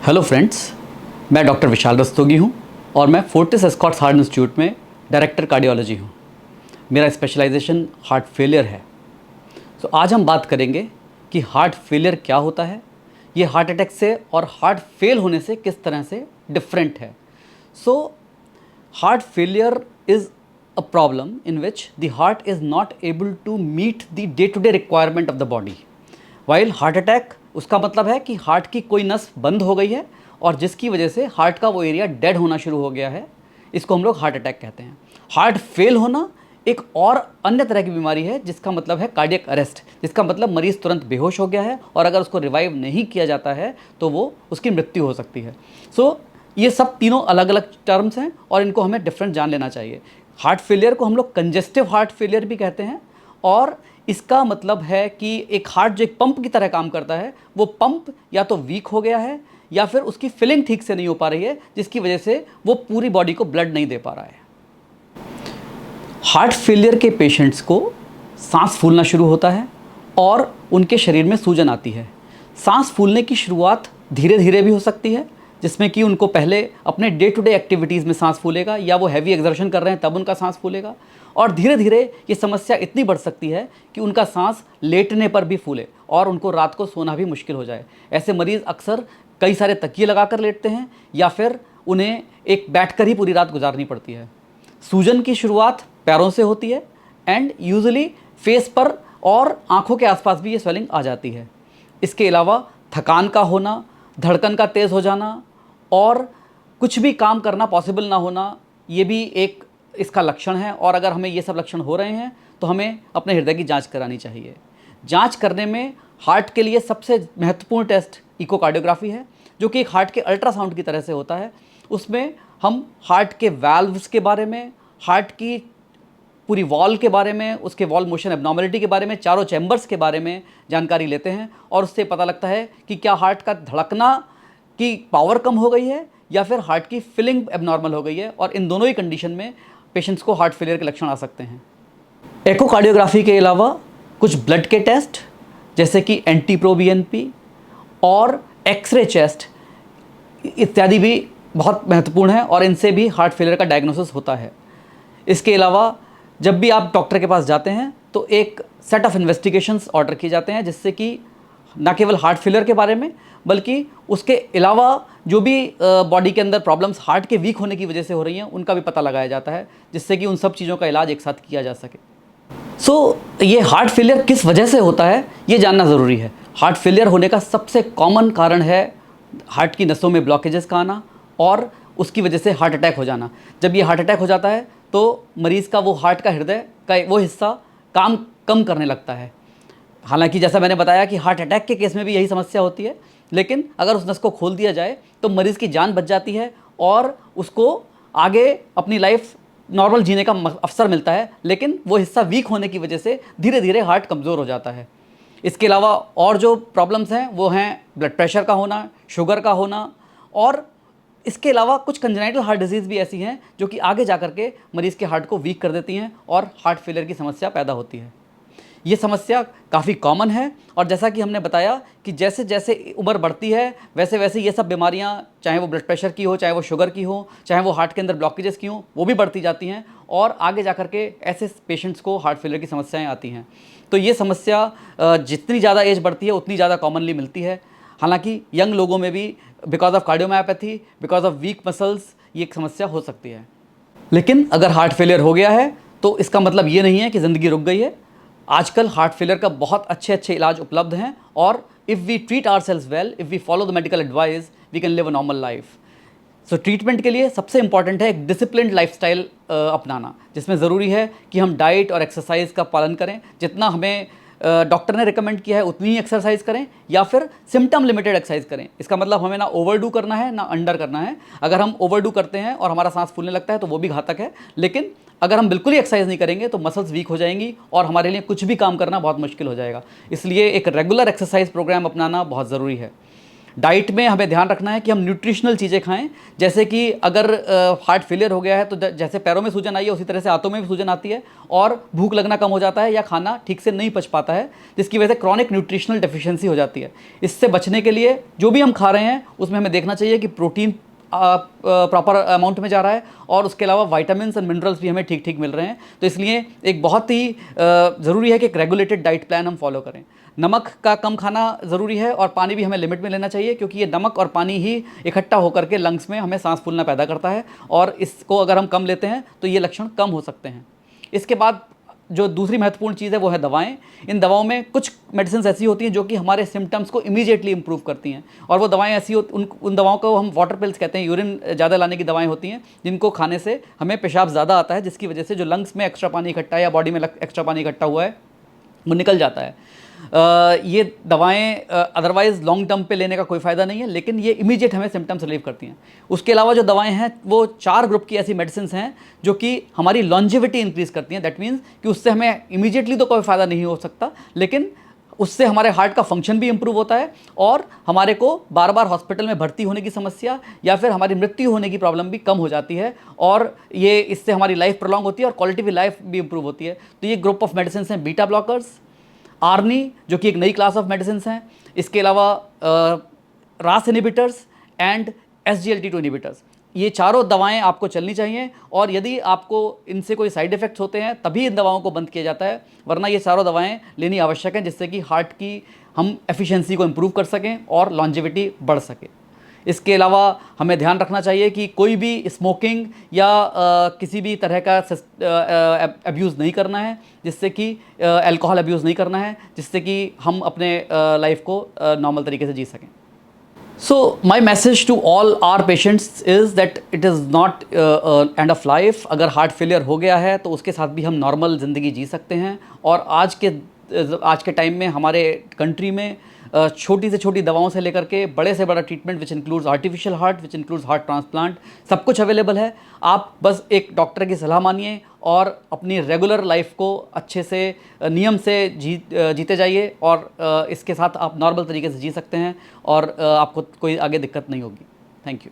Hello friends, मैं doctor विशाल रस्तोगी हूँ और मैं फोर्टिस एस्कॉर्ट्स हार्ट इंस्टीट्यूट में डायरेक्टर कार्डियोलॉजी हूँ। मेरा स्पेशलाइजेशन हार्ट फेलियर है। तो आज हम बात करेंगे कि हार्ट फेलियर क्या होता है, ये हार्ट अटैक से और हार्ट फेल होने से किस तरह से डिफरेंट है। So heart failure is a problem in which the heart is not able to meet the day-to-day requirement of the body. While heart attack उसका मतलब है कि हार्ट की कोई नस बंद हो गई है और जिसकी वजह से हार्ट का वो एरिया डेड होना शुरू हो गया है, इसको हम लोग हार्ट अटैक कहते हैं। हार्ट फेल होना एक और अन्य तरह की बीमारी है जिसका मतलब है कार्डियक अरेस्ट, जिसका मतलब मरीज़ तुरंत बेहोश हो गया है और अगर उसको रिवाइव नहीं किया जाता है तो वो उसकी मृत्यु हो सकती है। सो ये सब तीनों अलग अलग टर्म्स हैं और इनको हमें डिफरेंट जान लेना चाहिए। हार्ट फेलियर को हम लोग कंजेस्टिव हार्ट फेलियर भी कहते हैं और इसका मतलब है कि एक हार्ट जो एक पंप की तरह काम करता है, वो पंप या तो वीक हो गया है या फिर उसकी फिलिंग ठीक से नहीं हो पा रही है, जिसकी वजह से वो पूरी बॉडी को ब्लड नहीं दे पा रहा है। हार्ट फेलियर के पेशेंट्स को सांस फूलना शुरू होता है और उनके शरीर में सूजन आती है। सांस फूलने की शुरुआत धीरे धीरे भी हो सकती है, जिसमें कि उनको पहले अपने डे टू डे एक्टिविटीज़ में सांस फूलेगा या वो हैवी एक्सर्शन कर रहे हैं तब उनका सांस फूलेगा और धीरे धीरे ये समस्या इतनी बढ़ सकती है कि उनका सांस लेटने पर भी फूले और उनको रात को सोना भी मुश्किल हो जाए। ऐसे मरीज़ अक्सर कई सारे तकिए लगाकर लेटते हैं या फिर उन्हें एक बैठकर ही पूरी रात गुजारनी पड़ती है। सूजन की शुरुआत पैरों से होती है एंड यूजुअली फेस पर और आँखों के आसपास भी ये स्वेलिंग आ जाती है। इसके अलावा थकान का होना, धड़कन का तेज़ हो जाना और कुछ भी काम करना पॉसिबल ना होना, ये भी एक इसका लक्षण है। और अगर हमें ये सब लक्षण हो रहे हैं तो हमें अपने हृदय की जांच करानी चाहिए। जांच करने में हार्ट के लिए सबसे महत्वपूर्ण टेस्ट इकोकार्डियोग्राफी है, जो कि एक हार्ट के अल्ट्रासाउंड की तरह से होता है। उसमें हम हार्ट के वाल्व्स के बारे में, हार्ट की पूरी वॉल के बारे में, उसके वॉल मोशन एबनॉर्मलिटी के बारे में, चारों चैम्बर्स के बारे में जानकारी लेते हैं और उससे पता लगता है कि क्या हार्ट का धड़कना की पावर कम हो गई है या फिर हार्ट की फिलिंग एबनॉर्मल हो गई है। और इन दोनों ही कंडीशन में पेशेंट्स को हार्ट फेलियर के लक्षण आ सकते हैं। एकोकार्डियोग्राफी के अलावा कुछ ब्लड के टेस्ट जैसे कि NT-proBNP और एक्सरे चेस्ट इत्यादि भी बहुत महत्वपूर्ण है और इनसे भी हार्ट फेलियर का डायग्नोसिस होता है। इसके अलावा जब भी आप डॉक्टर के पास जाते हैं तो एक सेट ऑफ इन्वेस्टिगेशंस ऑर्डर किए जाते हैं, जिससे कि न केवल हार्ट फेलियर के बारे में बल्कि उसके अलावा जो भी बॉडी के अंदर प्रॉब्लम्स हार्ट के वीक होने की वजह से हो रही हैं उनका भी पता लगाया जाता है, जिससे कि उन सब चीज़ों का इलाज एक साथ किया जा सके। ये हार्ट फेलियर किस वजह से होता है ये जानना ज़रूरी है। हार्ट फेलियर होने का सबसे कॉमन कारण है हार्ट की नसों में ब्लॉकेजेस का आना और उसकी वजह से हार्ट अटैक हो जाना। जब ये हार्ट अटैक हो जाता है तो मरीज़ का वो हार्ट का हृदय का वो हिस्सा काम कम करने लगता है। हालांकि जैसा मैंने बताया कि हार्ट अटैक के केस में भी यही समस्या होती है, लेकिन अगर उस नस को खोल दिया जाए तो मरीज़ की जान बच जाती है और उसको आगे अपनी लाइफ नॉर्मल जीने का अवसर मिलता है। लेकिन वो हिस्सा वीक होने की वजह से धीरे धीरे हार्ट कमज़ोर हो जाता है। इसके अलावा और जो प्रॉब्लम्स हैं वो हैं ब्लड प्रेशर का होना, शुगर का होना और इसके अलावा कुछ कंजेनाइटल हार्ट डिजीज़ भी ऐसी हैं जो कि आगे जा कर के मरीज़ के हार्ट को वीक कर देती हैं और हार्ट फेलियर की समस्या पैदा होती है। ये समस्या काफ़ी कॉमन है और जैसा कि हमने बताया कि जैसे जैसे उम्र बढ़ती है वैसे वैसे ये सब बीमारियां, चाहे वो ब्लड प्रेशर की हो, चाहे वो शुगर की हो, चाहे वो हार्ट के अंदर ब्लॉकेजेस की हो, वो भी बढ़ती जाती हैं और आगे जा कर के ऐसे पेशेंट्स को हार्ट फेलियर की समस्याएं आती हैं। तो ये समस्या जितनी ज़्यादा एज बढ़ती है उतनी ज़्यादा कॉमनली मिलती है। हालाँकि यंग लोगों में भी because of cardiomyopathy, because of week muscles ये एक समस्या हो सकती है। लेकिन अगर हार्ट फेलियर हो गया है तो इसका मतलब ये नहीं है कि ज़िंदगी रुक गई है। आजकल हार्ट फेलियर का बहुत अच्छे इलाज उपलब्ध हैं और if we treat ourselves well, if we follow the medical advice, we can live a normal life. So treatment के लिए सबसे इंपॉर्टेंट है एक डिसिप्लिन्ड लाइफस्टाइल अपनाना, जिसमें ज़रूरी है कि हम डाइट और एक्सरसाइज का पालन करें। जितना हमें डॉक्टर ने रिकमेंड किया है उतनी ही एक्सरसाइज करें या फिर सिम्टम लिमिटेड एक्सरसाइज करें। इसका मतलब हमें ना ओवरडू करना है ना अंडर करना है। अगर हम ओवरडू करते हैं और हमारा सांस फूलने लगता है तो वो भी घातक है, लेकिन अगर हम बिल्कुल ही एक्सरसाइज नहीं करेंगे तो मसल्स वीक हो जाएंगी और हमारे लिए कुछ भी काम करना बहुत मुश्किल हो जाएगा। इसलिए एक रेगुलर एक्सरसाइज प्रोग्राम अपनाना बहुत ज़रूरी है। डाइट में हमें ध्यान रखना है कि हम न्यूट्रिशनल चीज़ें खाएं, जैसे कि अगर हार्ट फेलियर हो गया है तो जैसे पैरों में सूजन आई है उसी तरह से हाथों में भी सूजन आती है और भूख लगना कम हो जाता है या खाना ठीक से नहीं पच पाता है, जिसकी वजह से क्रॉनिक न्यूट्रिशनल डेफिशिएंसी हो जाती है। इससे बचने के लिए जो भी हम खा रहे हैं उसमें हमें देखना चाहिए कि प्रोटीन प्रॉपर अमाउंट में जा रहा है और उसके अलावा विटामिन्स एंड मिनरल्स भी हमें ठीक ठीक मिल रहे हैं। तो इसलिए एक बहुत ही ज़रूरी है कि एक रेगुलेटेड डाइट प्लान हम फॉलो करें। नमक का कम खाना ज़रूरी है और पानी भी हमें लिमिट में लेना चाहिए, क्योंकि ये नमक और पानी ही इकट्ठा होकर के लंग्स में हमें सांस फूलना पैदा करता है और इसको अगर हम कम लेते हैं तो ये लक्षण कम हो सकते हैं। इसके बाद जो दूसरी महत्वपूर्ण चीज़ है वो है दवाएं। इन दवाओं में कुछ मेडिसिन ऐसी होती हैं जो कि हमारे सिम्टम्स को इमीडिएटली इंप्रूव करती हैं, और वो दवाएं ऐसी उन दवाओं को हम वाटर पिल्स कहते हैं, यूरिन ज़्यादा लाने की दवाएं होती हैं जिनको खाने से हमें पेशाब ज़्यादा आता है, जिसकी वजह से जो लंग्स में एक्स्ट्रा पानी इकट्ठा है या बॉडी में एक्स्ट्रा पानी इकट्ठा हुआ है वो निकल जाता है। ये दवाएं अदरवाइज़ लॉन्ग टर्म पे लेने का कोई फ़ायदा नहीं है, लेकिन ये इमीडिएट हमें सिम्टम्स रिलीव करती हैं। उसके अलावा जो दवाएं हैं वो 4 ग्रुप की ऐसी मेडिसिन हैं जो कि हमारी लॉन्जिविटी इंक्रीज़ करती हैं। दैट मीन्स कि उससे हमें इमीडिएटली तो कोई फ़ायदा नहीं हो सकता, लेकिन उससे हमारे हार्ट का फंक्शन भी इंप्रूव होता है और हमारे को बार बार हॉस्पिटल में भर्ती होने की समस्या या फिर हमारी मृत्यु होने की प्रॉब्लम भी कम हो जाती है, और ये इससे हमारी लाइफ प्रोलॉन्ग होती है और क्वालिटी ऑफ लाइफ भी इंप्रूव होती है। तो ये ग्रुप ऑफ मेडिसिन हैं बीटा ब्लॉकर्स, आर्नी जो कि एक नई क्लास ऑफ मेडिसिन हैं, इसके अलावा रास इनहिबिटर्स एंड SGLT2 इनहिबिटर्स। ये चारों दवाएं आपको चलनी चाहिए, और यदि आपको इनसे कोई साइड इफ़ेक्ट्स होते हैं तभी इन दवाओं को बंद किया जाता है, वरना ये चारों दवाएं लेनी आवश्यक हैं जिससे कि हार्ट की हम एफिशिएंसी को इम्प्रूव कर सकें और लॉन्जिविटी बढ़ सके। इसके अलावा हमें ध्यान रखना चाहिए कि कोई भी स्मोकिंग या किसी भी तरह का अब्यूज़ नहीं करना है, जिससे कि अल्कोहल अब्यूज़ नहीं करना है, जिससे कि हम अपने लाइफ को नॉर्मल तरीके से जी सकें। So my message to all our patients is that it is not end of life। अगर हार्ट फेलियर हो गया है तो उसके साथ भी हम नॉर्मल ज़िंदगी जी सकते हैं, और आज के टाइम में हमारे कंट्री में छोटी से छोटी दवाओं से लेकर के बड़े से बड़ा treatment which includes artificial heart, which includes heart transplant, सब कुछ अवेलेबल है। आप बस एक डॉक्टर की सलाह मानिए और अपनी रेगुलर लाइफ को अच्छे से नियम से जीते जाइए, और इसके साथ आप नॉर्मल तरीके से जी सकते हैं और आपको कोई आगे दिक्कत नहीं होगी। Thank you.